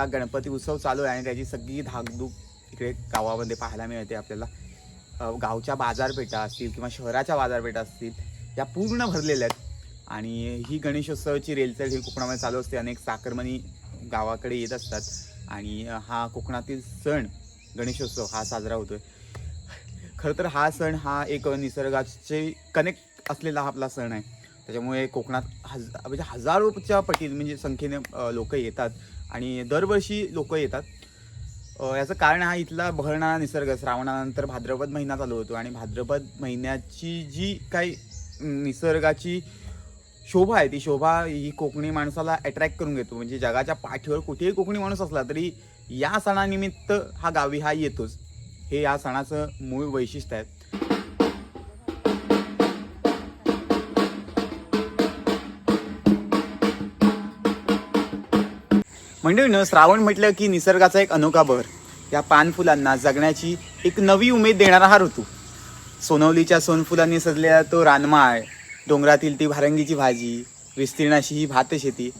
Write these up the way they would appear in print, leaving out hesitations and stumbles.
हा गणपती उत्सव चालू आहे आणि त्याची सगळी धाकधूक इकडे गावामध्ये पाहायला मिळते आपल्याला. गावच्या बाजारपेठा असतील किंवा शहराच्या बाजारपेठा असतील या पूर्ण भरलेल्या आहेत आणि ही गणेशोत्सवाची रेलचल ही कोकणामध्ये चालू असते. अनेक चाकरमानी गावाकडे येत असतात आणि हा कोकणातील सण गणेशोत्सव हा साजरा होतोय. खरं तर हा सण हा एक निसर्गाचे कनेक्ट असलेला आपला सण आहे. त्याच्यामुळे कोकणात म्हणजे हजारोच्या पटीत म्हणजे संख्येने लोक येतात आणि दरवर्षी लोक येतात. याचं कारण हा इथला बहरणारा निसर्ग. श्रावणानंतर भाद्रपद महिना चालू होतो आणि भाद्रपद महिन्याची जी काही निसर्गाची शोभा आहे ती शोभा ही कोकणी माणसाला अट्रॅक्ट करून घेतो. म्हणजे जगाच्या पाठीवर कुठेही कोकणी माणूस असला तरी या सणानिमित्त हा गावी हा येतोच. हे या सणाचं मूळ वैशिष्ट्य आहे. मंडळीनं श्रावण म्हटलं की निसर्गाचा एक अनोखा बहर. या पानफुलांना जगण्याची एक नवी उमेद देणारा हा ऋतू. सोनवलीच्या सोनफुलांनी सजलेला तो रानमाळ, डोंगरातील ती भारंगीची भाजी, विस्तीर्णाशी ही भातशेती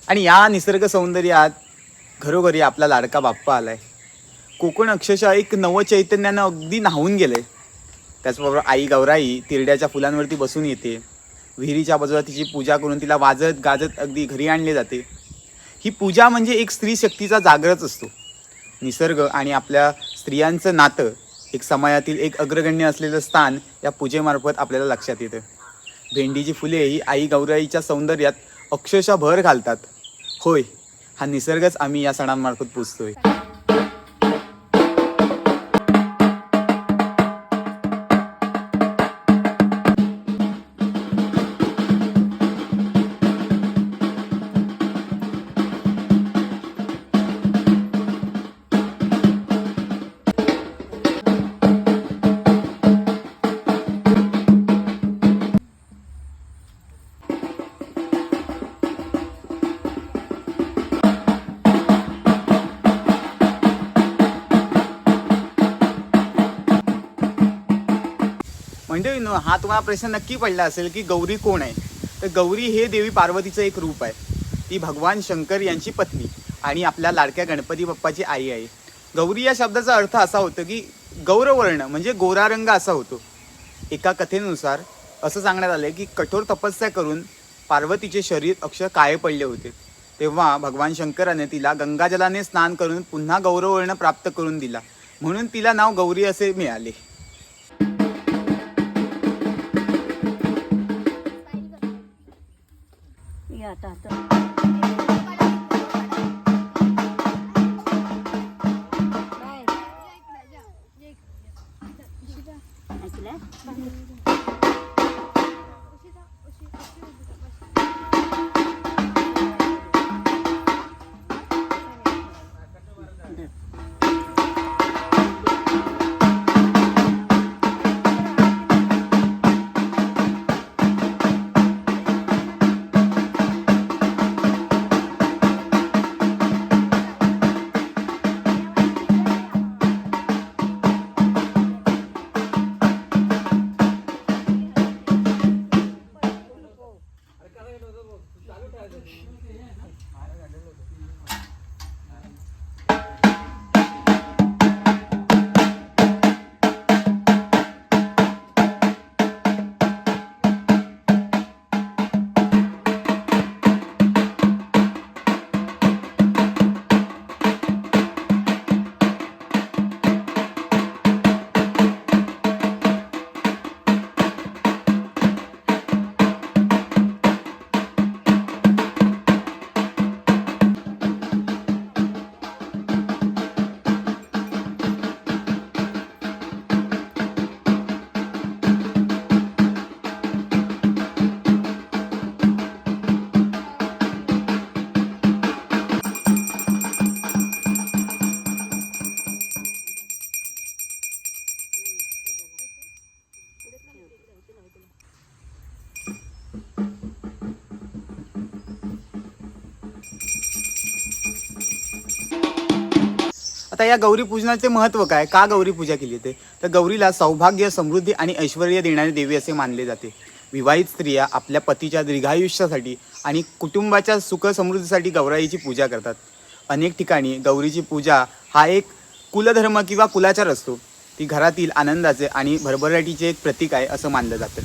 आणि या निसर्ग सौंदर्यात घरोघरी आपला लाडका बाप्पा आलाय. कोकण अक्षरशः एक नवचैतन्यानं अगदी न्हावून गेलंय. त्याचबरोबर आई गौराई तिरड्याच्या फुलांवरती बसून येते. विहिरीच्या बाजूला तिची पूजा करून तिला वाजत गाजत अगदी घरी आणले जाते. ही पूजा म्हणजे एक स्त्री शक्तीचा जागरच असतो. निसर्ग आणि आपल्या स्त्रियांचं नातं एक समाजातील एक अग्रगण्य असलेलं स्थान या पूजेमार्फत आपल्याला लक्षात येतं. भेंडीची फुले ही आई गौराईच्या सौंदर्यात अक्षरशः भर घालतात. होय, हा निसर्गच आम्ही या सणांमार्फत पूजतोय. म्हणजे हा तुम्हाला प्रश्न नक्की पडला असेल की गौरी कोण आहे. तर गौरी हे देवी पार्वतीचं एक रूप आहे. ती भगवान शंकर यांची पत्नी आणि आपल्या लाडक्या गणपती बाप्पाची आई आहे. गौरी या शब्दाचा अर्थ असा होतो की गौरवर्ण म्हणजे गोरा रंग असा होतो. एका कथेनुसार असं सांगण्यात आलं की कठोर तपस्या करून पार्वतीचे शरीर अक्षर काळे पडले होते. तेव्हा भगवान शंकराने तिला गंगाजलाने स्नान करून पुन्हा गौरवर्ण प्राप्त करून दिला, म्हणून तिला नाव गौरी असे मिळाले. आता या गौरी पूजनाचे महत्त्व काय, का गौरी पूजा केली जाते, तर गौरीला सौभाग्य, समृद्धी आणि ऐश्वर्य देणारी देवी असे मानले जाते. विवाहित स्त्रिया आपल्या पतीच्या दीर्घायुष्यासाठी आणि कुटुंबाच्या सुख समृद्धीसाठी गौराईची पूजा करतात. अनेक ठिकाणी गौरीची पूजा हा एक कुलधर्म किंवा कुलाचार असतो. ती घरातील आनंदाचे आणि भरभराटीचे एक प्रतीक आहे असं मानलं जातं.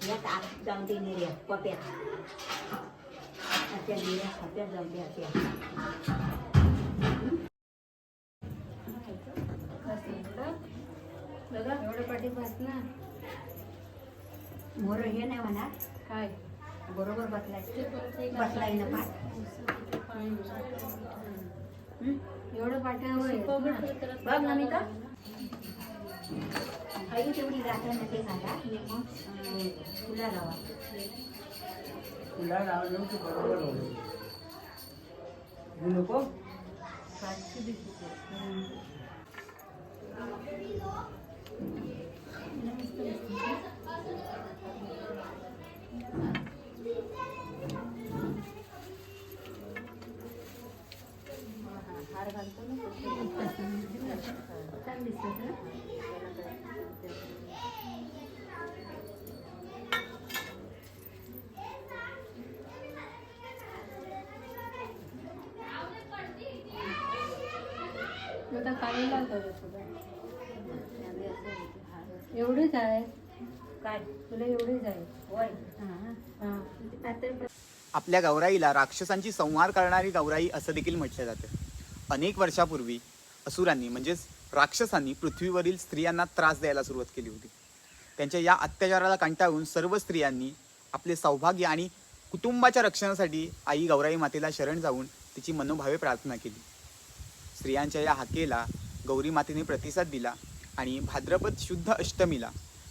या जाऊन ती निर्या पप्यात त्या निर्या पप्यात जाऊन द्या त्या बघा एवढं पाठी बस ना मोर हे नाही म्हणा काय बरोबर बसलाय ना पाठ एवढं पाठ्यावर बघ ना मी तर हळदी तेवढी गाठण ते घाला मग फुला लावा. फुला लावलं की बरोबर होईल. नको हार घालतो ना छान दिसत ना. एवढीच आहे काय तुला एवढीच आहे होय. आपल्या गौराईला राक्षसांची संहार करणारी गौराई असं देखील म्हटलं जातं. अनेक वर्षापूर्वी असुरांनी म्हणजेच राक्षसांनी पृथ्वीवरील स्त्रियांना त्रास द्यायला सुरुवात केली होती. त्यांच्या या अत्याचाराला कंटाळून सर्व स्त्रियांनी आपले सौभाग्य आणि कुटुंबाच्या रक्षणासाठी आई गौराई मातेला शरण जाऊन तिची मनोभावे प्रार्थना केली. स्त्रियांच्या या हाकेला गौरी मातेने प्रतिसाद दिला आणि भाद्रपद शुद्ध अष्टमीला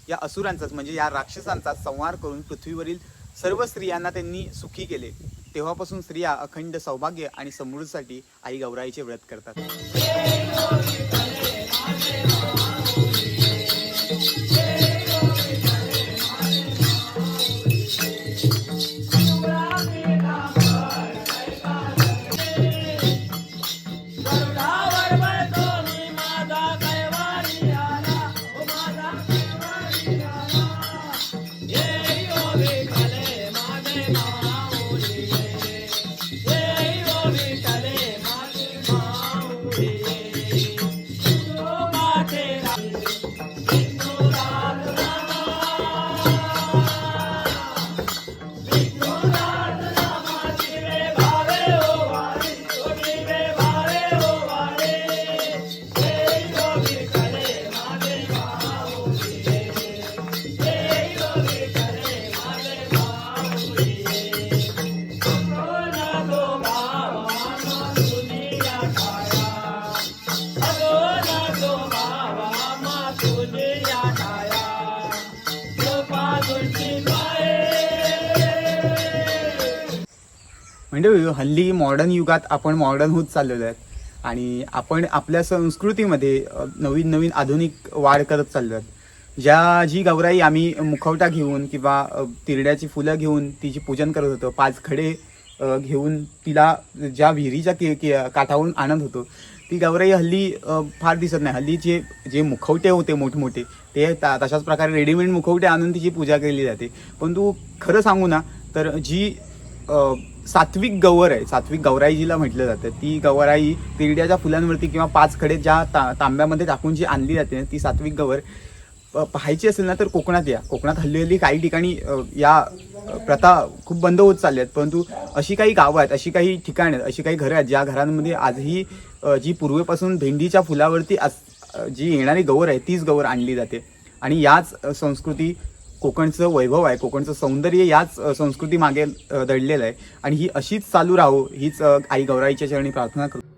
या असुरांचाच म्हणजे या राक्षसांचा संहार करून पृथ्वीवरील सर्व स्त्रियांना त्यांनी सुखी केले. तेव्हापासून स्त्रिया अखंड सौभाग्य आणि समृद्धीसाठी आई गौराईचे व्रत करतात. म्हणजे हल्ली मॉडर्न युगात आपण मॉडर्न होत चाललेलो आहेत आणि आपण आपल्या संस्कृतीमध्ये नवीन नवीन आधुनिक वाढ करत चाललो आहेत. जी गौराई आम्ही मुखवटा घेऊन किंवा तिरड्याची फुलं घेऊन तिची पूजन करत होतो, 5 खडे घेऊन तिला ज्या विहिरीच्या काठावरून आणत होतो, ती गौराई हल्ली फार दिसत नाही. हल्ली जे मुखवटे होते मोठमोठे ते तशाच प्रकारे रेडीमेड मुखवटे आणून तिची पूजा केली जाते. परंतु खरं सांगू ना तर जी सात्विक गौर आहे, सात्विक गौराई जिला म्हटलं जातं, ती गौराई तिरड्याच्या फुलांवरती किंवा 5 खडे ज्या तांब्यामध्ये टाकून जी आणली जाते ती सात्विक गौर पाहायची असेल ना तर कोकणात या. कोकणात हल्ली काही ठिकाणी या प्रथा खूप बंद होत चालल्या आहेत. परंतु अशी काही गावं आहेत, अशी काही ठिकाणं आहेत, अशी काही घरं आहेत ज्या घरांमध्ये आजही जी पूर्वीपासून भेंडीच्या फुलावरती जी येणारी गौर आहे तीच गौर आणली जाते. आणि याच संस्कृती कोकणचं वैभव आहे, कोकणचं सौंदर्य याच संस्कृती मागे दडलेलं आहे आणि ही अशीच चालू राहो हीच आई गौराईच्या चरणी प्रार्थना करू.